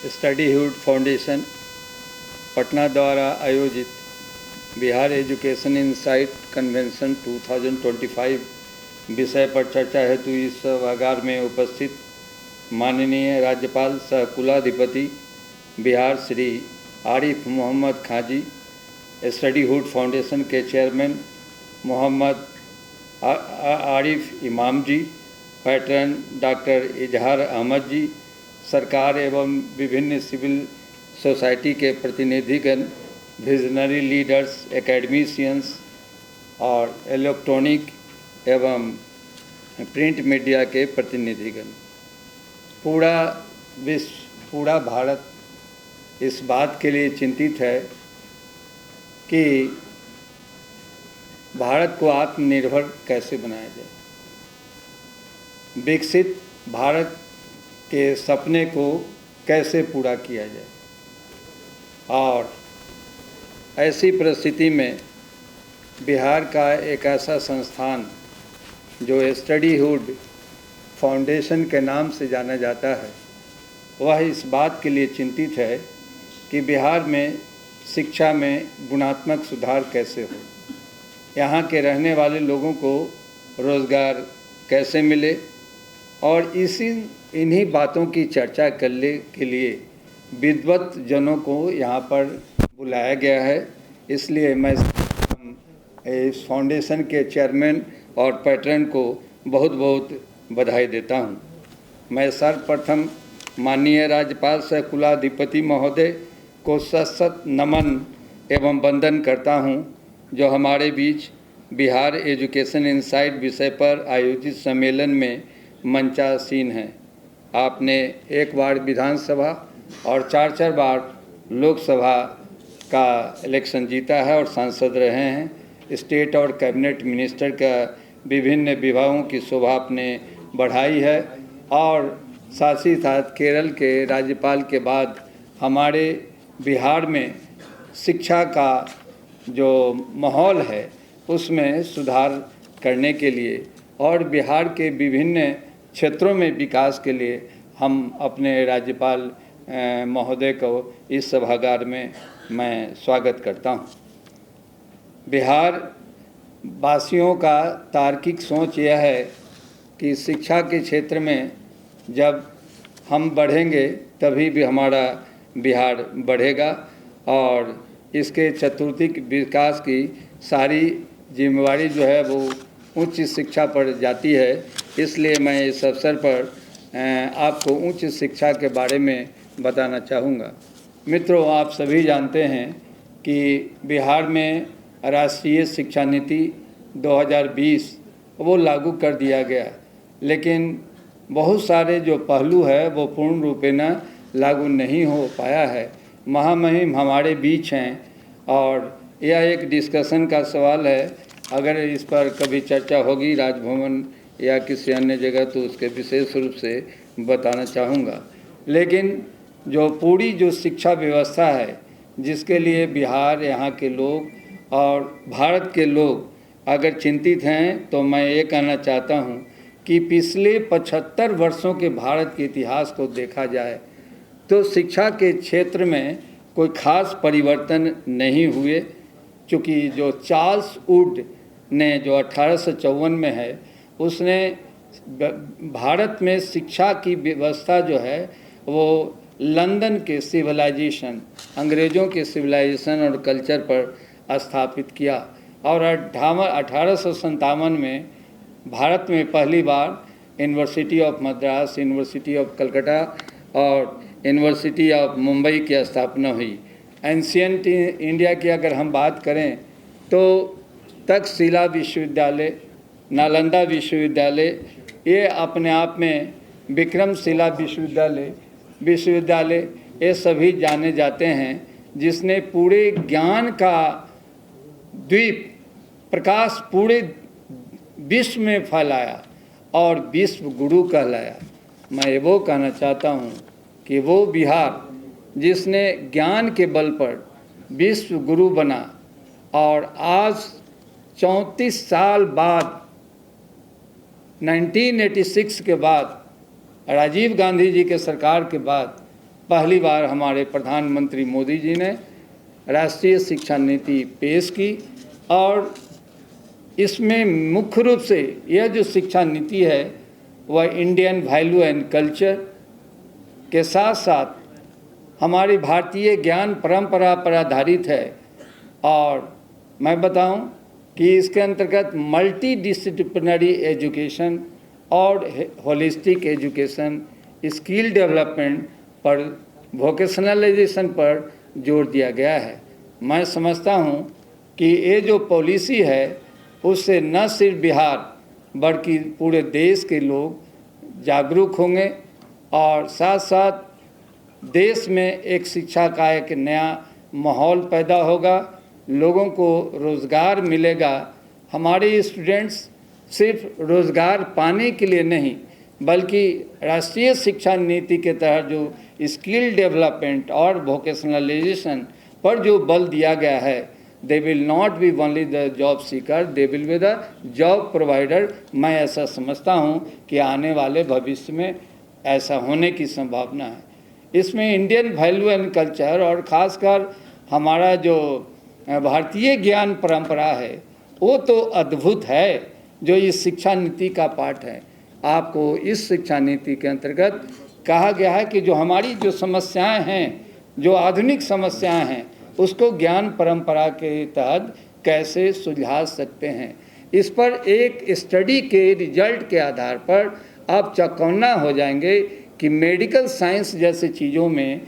स्टडीहुड foundation Patna द्वारा आयोजित Bihar education insight convention 2025 विषय पर चर्चा हेतु इस सभागार में उपस्थित माननीय राज्यपाल सह कुलाधिपति बिहार श्री आरिफ मोहम्मद खां जी, स्टडीहुड फाउंडेशन के चेयरमैन मोहम्मद आरिफ इमाम जी, पैटर्न डॉक्टर इजहार अहमद जी, सरकार एवं विभिन्न सिविल सोसाइटी के प्रतिनिधिगण, विजनरी लीडर्स, एकेडमिशियंस और इलेक्ट्रॉनिक एवं प्रिंट मीडिया के प्रतिनिधिगण, पूरा विश्व, पूरा भारत इस बात के लिए चिंतित है कि भारत को आत्मनिर्भर कैसे बनाया जाए। विकसित भारत के सपने को कैसे पूरा किया जाए। और ऐसी परिस्थिति में बिहार का एक ऐसा संस्थान जो स्टडीहुड फाउंडेशन के नाम से जाना जाता है, वह इस बात के लिए चिंतित है कि बिहार में शिक्षा में गुणात्मक सुधार कैसे हो, यहाँ के रहने वाले लोगों को रोज़गार कैसे मिले। और इन्हीं बातों की चर्चा करने के लिए विद्वत जनों को यहाँ पर बुलाया गया है। इसलिए मैं इस फाउंडेशन के चेयरमैन और पैटर्न को बहुत बहुत बधाई देता हूँ। मैं सर्वप्रथम माननीय राज्यपाल सह कुलाधिपति महोदय को सशक्त नमन एवं वंदन करता हूँ, जो हमारे बीच बिहार एजुकेशन इनसाइट विषय पर आयोजित सम्मेलन में मंचासीन हैं। आपने एक बार विधानसभा और चार बार लोकसभा का इलेक्शन जीता है और सांसद रहे हैं। स्टेट और कैबिनेट मिनिस्टर का विभिन्न विभागों की शोभा आपने बढ़ाई है और साथ ही साथ केरल के राज्यपाल के बाद हमारे बिहार में शिक्षा का जो माहौल है उसमें सुधार करने के लिए और बिहार के विभिन्न क्षेत्रों में विकास के लिए हम अपने राज्यपाल महोदय को इस सभागार में मैं स्वागत करता हूं। बिहार वासियों का तार्किक सोच यह है कि शिक्षा के क्षेत्र में जब हम बढ़ेंगे तभी भी हमारा बिहार बढ़ेगा और इसके चतुर्दिक विकास की सारी जिम्मेवारी जो है वो उच्च शिक्षा पर जाती है। इसलिए मैं इस अवसर पर आपको उच्च शिक्षा के बारे में बताना चाहूँगा। मित्रों, आप सभी जानते हैं कि बिहार में राष्ट्रीय शिक्षा नीति 2020 वो लागू कर दिया गया, लेकिन बहुत सारे जो पहलू है वो पूर्ण रूपेण लागू नहीं हो पाया है। महामहिम हमारे बीच हैं और यह एक डिस्कशन का सवाल है। अगर इस पर कभी चर्चा होगी राजभवन या किसी अन्य जगह तो उसके विशेष रूप से बताना चाहूँगा। लेकिन जो पूरी जो शिक्षा व्यवस्था है जिसके लिए बिहार, यहाँ के लोग और भारत के लोग अगर चिंतित हैं, तो मैं ये कहना चाहता हूँ कि पिछले 75 वर्षों के भारत के इतिहास को देखा जाए तो शिक्षा के क्षेत्र में कोई खास परिवर्तन नहीं हुए। चूँकि जो चार्ल्स वुड ने जो 1854 में है, उसने भारत में शिक्षा की व्यवस्था जो है वो लंदन के सिविलाइजेशन, अंग्रेज़ों के सिविलाइजेशन और कल्चर पर स्थापित किया और 1857 में भारत में पहली बार university of Madras, university of Calcutta और यूनिवर्सिटी ऑफ मुंबई की स्थापना हुई। एंशियंट इंडिया की अगर हम बात करें तो तक्षशिला विश्वविद्यालय, नालंदा विश्वविद्यालय, ये अपने आप में विक्रमशिला विश्वविद्यालय ये सभी जाने जाते हैं, जिसने पूरे ज्ञान का द्वीप प्रकाश पूरे विश्व में फैलाया और विश्व गुरु कहलाया। मैं वो कहना चाहता हूँ कि वो बिहार जिसने ज्ञान के बल पर विश्व गुरु बना और आज 34 साल बाद 1986 के बाद राजीव गांधी जी के सरकार के बाद पहली बार हमारे प्रधानमंत्री मोदी जी ने राष्ट्रीय शिक्षा नीति पेश की और इसमें मुख्य रूप से यह जो शिक्षा नीति है वह इंडियन वैल्यू एंड कल्चर के साथ साथ हमारी भारतीय ज्ञान परंपरा पर आधारित है। और मैं बताऊं कि इसके अंतर्गत मल्टी डिसिप्लिनरी एजुकेशन और होलिस्टिक एजुकेशन, स्किल डेवलपमेंट पर, वोकेशनलाइजेशन पर जोर दिया गया है। मैं समझता हूं कि ये जो पॉलिसी है उससे न सिर्फ बिहार बल्कि पूरे देश के लोग जागरूक होंगे और साथ साथ देश में एक शिक्षा का एक नया माहौल पैदा होगा, लोगों को रोज़गार मिलेगा। हमारे स्टूडेंट्स सिर्फ रोज़गार पाने के लिए नहीं बल्कि राष्ट्रीय शिक्षा नीति के तहत जो स्किल डेवलपमेंट और वोकेशनलाइजेशन पर जो बल दिया गया है, they will not be only the job seeker, they will be the job provider. मैं ऐसा समझता हूं कि आने वाले भविष्य में ऐसा होने की संभावना है। इसमें इंडियन वैल्यू एंड कल्चर और ख़ासकर हमारा जो भारतीय ज्ञान परंपरा है वो तो अद्भुत है, जो इस शिक्षा नीति का पाठ है। आपको इस शिक्षा नीति के अंतर्गत कहा गया है कि जो हमारी जो समस्याएं हैं, जो आधुनिक समस्याएं हैं, उसको ज्ञान परंपरा के तहत कैसे सुलझा सकते हैं। इस पर एक स्टडी के रिजल्ट के आधार पर आप चौकन्ना हो जाएंगे कि मेडिकल साइंस जैसे चीज़ों में